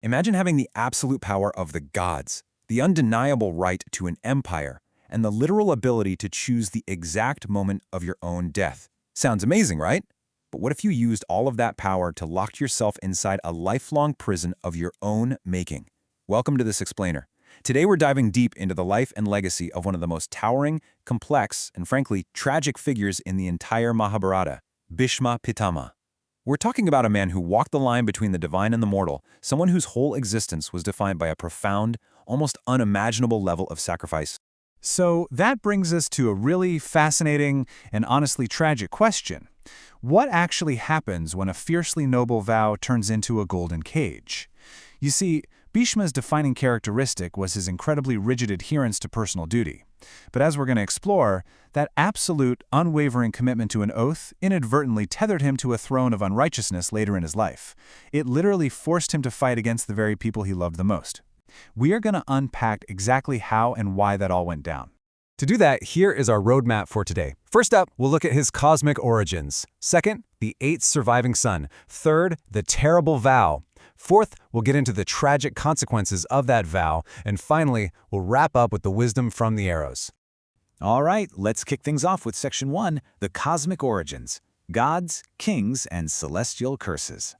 Imagine having the absolute power of the gods, the undeniable right to an empire, and the literal ability to choose the exact moment of your own death. Sounds amazing, right? But what if you used all of that power to lock yourself inside a lifelong prison of your own making? Welcome to This Explainer. Today we're diving deep into the life and legacy of one of the most towering, complex, and frankly, tragic figures in the entire Mahabharata, Bhishma Pitama. We're talking about a man who walked the line between the divine and the mortal, someone whose whole existence was defined by a profound, almost unimaginable level of sacrifice. So that brings us to a really fascinating and honestly tragic question. What actually happens when a fiercely noble vow turns into a golden cage? You see, Bhishma's defining characteristic was his incredibly rigid adherence to personal duty. But as we're going to explore, that absolute, unwavering commitment to an oath inadvertently tethered him to a throne of unrighteousness later in his life. It literally forced him to fight against the very people he loved the most. We are going to unpack exactly how and why that all went down. To do that, here is our roadmap for today. First up, we'll look at his cosmic origins. Second, the 8th surviving son. Third, the terrible vow. Fourth, we'll get into the tragic consequences of that vow. And finally, we'll wrap up with the wisdom from the arrows. All right, let's kick things off with Section 1, the cosmic origins, gods, kings, and celestial curses.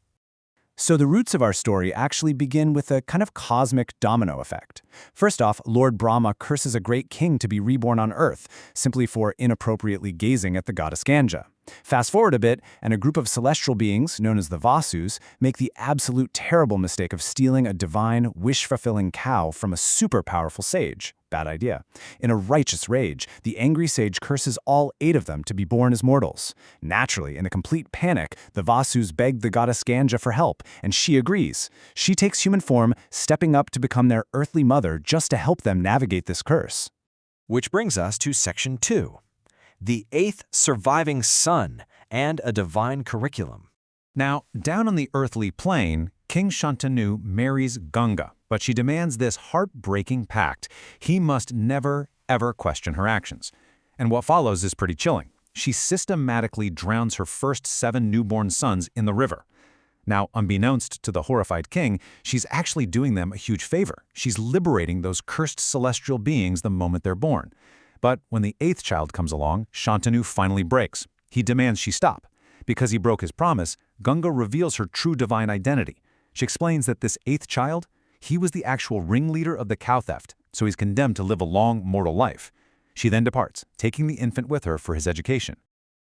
So the roots of our story actually begin with a kind of cosmic domino effect. First off, Lord Brahma curses a great king to be reborn on Earth, simply for inappropriately gazing at the goddess Ganga. Fast forward a bit, and a group of celestial beings, known as the Vasus, make the absolute terrible mistake of stealing a divine, wish-fulfilling cow from a super powerful sage. Bad idea. In a righteous rage, the angry sage curses all 8 of them to be born as mortals. Naturally, in a complete panic, the Vasus beg the goddess Ganga for help, and she agrees. She takes human form, stepping up to become their earthly mother just to help them navigate this curse. Which brings us to Section 2. The 8th surviving son and a divine curriculum. Now, down on the earthly plane, King Shantanu marries Ganga, but she demands this heartbreaking pact. He must never, ever question her actions. And what follows is pretty chilling. She systematically drowns her first 7 newborn sons in the river. Now, unbeknownst to the horrified king, she's actually doing them a huge favor. She's liberating those cursed celestial beings the moment they're born. But when the 8th child comes along, Shantanu finally breaks. He demands she stop. Because he broke his promise, Ganga reveals her true divine identity. She explains that this 8th child, he was the actual ringleader of the cow theft, so he's condemned to live a long, mortal life. She then departs, taking the infant with her for his education.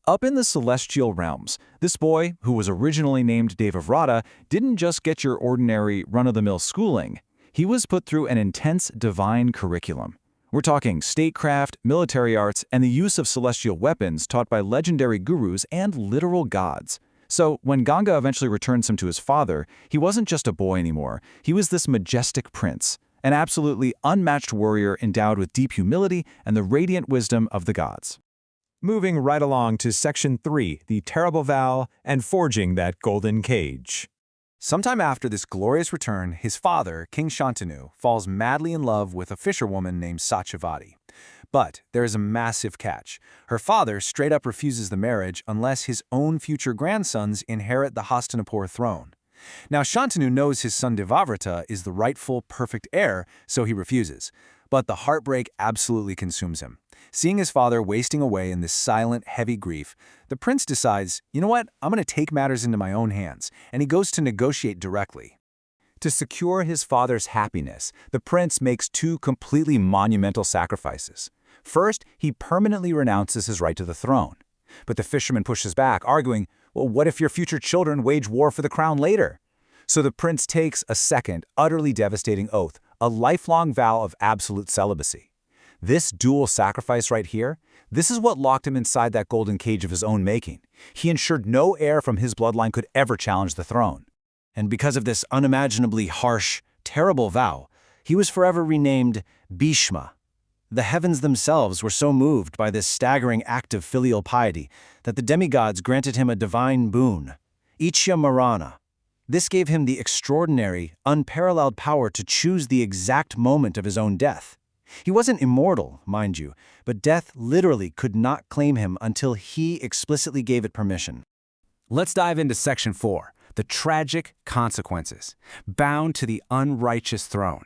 Up in the celestial realms, this boy, who was originally named Devavrata, didn't just get your ordinary run-of-the-mill schooling. He was put through an intense divine curriculum. We're talking statecraft, military arts, and the use of celestial weapons taught by legendary gurus and literal gods. So when Ganga eventually returns him to his father, he wasn't just a boy anymore. He was this majestic prince, an absolutely unmatched warrior endowed with deep humility and the radiant wisdom of the gods. Moving right along to Section 3, the terrible vow and forging that golden cage. Sometime after this glorious return, his father, King Shantanu, falls madly in love with a fisherwoman named Satyavati. But there is a massive catch. Her father straight up refuses the marriage unless his own future grandsons inherit the Hastinapur throne. Now Shantanu knows his son Devavrata is the rightful, perfect heir, so he refuses. But the heartbreak absolutely consumes him. Seeing his father wasting away in this silent, heavy grief, the prince decides, you know what, I'm going to take matters into my own hands, and he goes to negotiate directly. To secure his father's happiness, the prince makes 2 completely monumental sacrifices. First, he permanently renounces his right to the throne. But the fisherman pushes back, arguing, well, what if your future children wage war for the crown later? So the prince takes a second, utterly devastating oath, a lifelong vow of absolute celibacy. This dual sacrifice right here, this is what locked him inside that golden cage of his own making. He ensured no heir from his bloodline could ever challenge the throne. And because of this unimaginably harsh, terrible vow, he was forever renamed Bhishma. The heavens themselves were so moved by this staggering act of filial piety that the demigods granted him a divine boon, Ichya Marana. This gave him the extraordinary, unparalleled power to choose the exact moment of his own death. He wasn't immortal, mind you, but death literally could not claim him until he explicitly gave it permission. Let's dive into Section 4, the tragic consequences, bound to the unrighteous throne.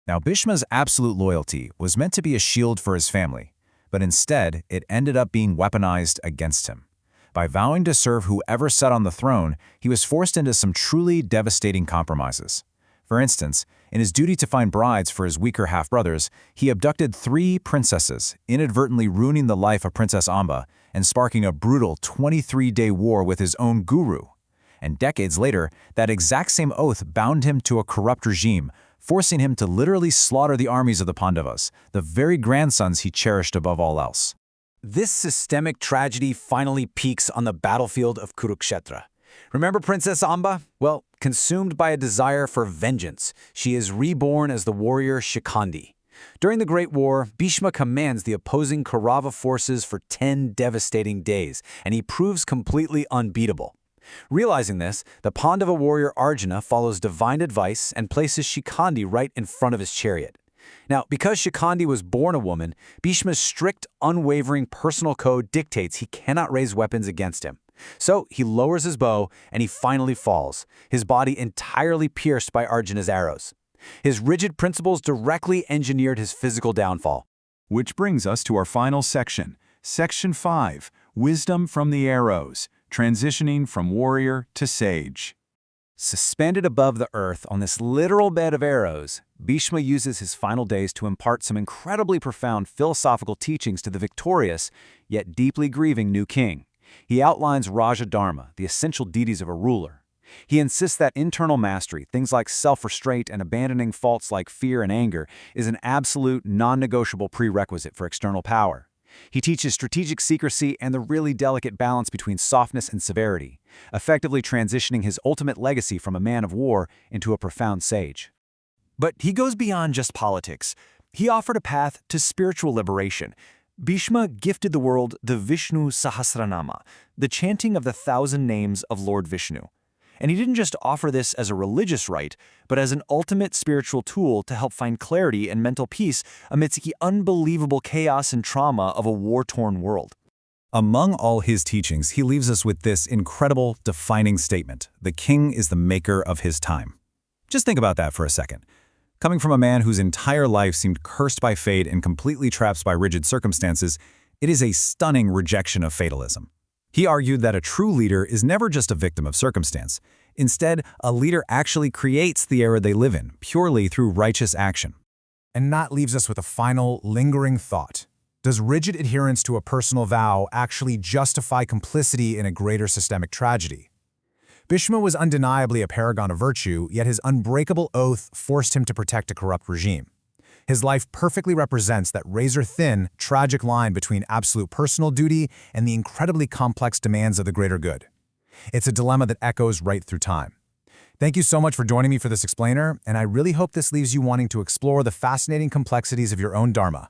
Now, Bhishma's absolute loyalty was meant to be a shield for his family, but instead it ended up being weaponized against him. By vowing to serve whoever sat on the throne, he was forced into some truly devastating compromises. For instance, in his duty to find brides for his weaker half-brothers, he abducted 3 princesses, inadvertently ruining the life of Princess Amba and sparking a brutal 23-day war with his own guru. And decades later, that exact same oath bound him to a corrupt regime, forcing him to literally slaughter the armies of the Pandavas, the very grandsons he cherished above all else. This systemic tragedy finally peaks on the battlefield of Kurukshetra. Remember Princess Amba? Well, consumed by a desire for vengeance, she is reborn as the warrior Shikhandi. During the Great War, Bhishma commands the opposing Kaurava forces for 10 devastating days, and he proves completely unbeatable. Realizing this, the Pandava warrior Arjuna follows divine advice and places Shikhandi right in front of his chariot. Now, because Shikhandi was born a woman, Bhishma's strict, unwavering personal code dictates he cannot raise weapons against him. So he lowers his bow and he finally falls, his body entirely pierced by Arjuna's arrows. His rigid principles directly engineered his physical downfall. Which brings us to our final section, Section 5, Wisdom from the Arrows, transitioning from warrior to sage. Suspended above the earth on this literal bed of arrows, Bhishma uses his final days to impart some incredibly profound philosophical teachings to the victorious, yet deeply grieving new king. He outlines Raja Dharma, the essential duties of a ruler. He insists that internal mastery, things like self-restraint and abandoning faults like fear and anger, is an absolute, non-negotiable prerequisite for external power. He teaches strategic secrecy and the really delicate balance between softness and severity, effectively transitioning his ultimate legacy from a man of war into a profound sage. But he goes beyond just politics. He offered a path to spiritual liberation. Bhishma gifted the world the Vishnu Sahasranama, the chanting of the 1,000 names of Lord Vishnu. And he didn't just offer this as a religious rite, but as an ultimate spiritual tool to help find clarity and mental peace amidst the unbelievable chaos and trauma of a war-torn world. Among all his teachings, he leaves us with this incredible, defining statement: the king is the maker of his time. Just think about that for a second. Coming from a man whose entire life seemed cursed by fate and completely trapped by rigid circumstances, it is a stunning rejection of fatalism. He argued that a true leader is never just a victim of circumstance. Instead, a leader actually creates the era they live in, purely through righteous action. And that leaves us with a final, lingering thought. Does rigid adherence to a personal vow actually justify complicity in a greater systemic tragedy? Bhishma was undeniably a paragon of virtue, yet his unbreakable oath forced him to protect a corrupt regime. His life perfectly represents that razor-thin, tragic line between absolute personal duty and the incredibly complex demands of the greater good. It's a dilemma that echoes right through time. Thank you so much for joining me for this explainer, and I really hope this leaves you wanting to explore the fascinating complexities of your own dharma.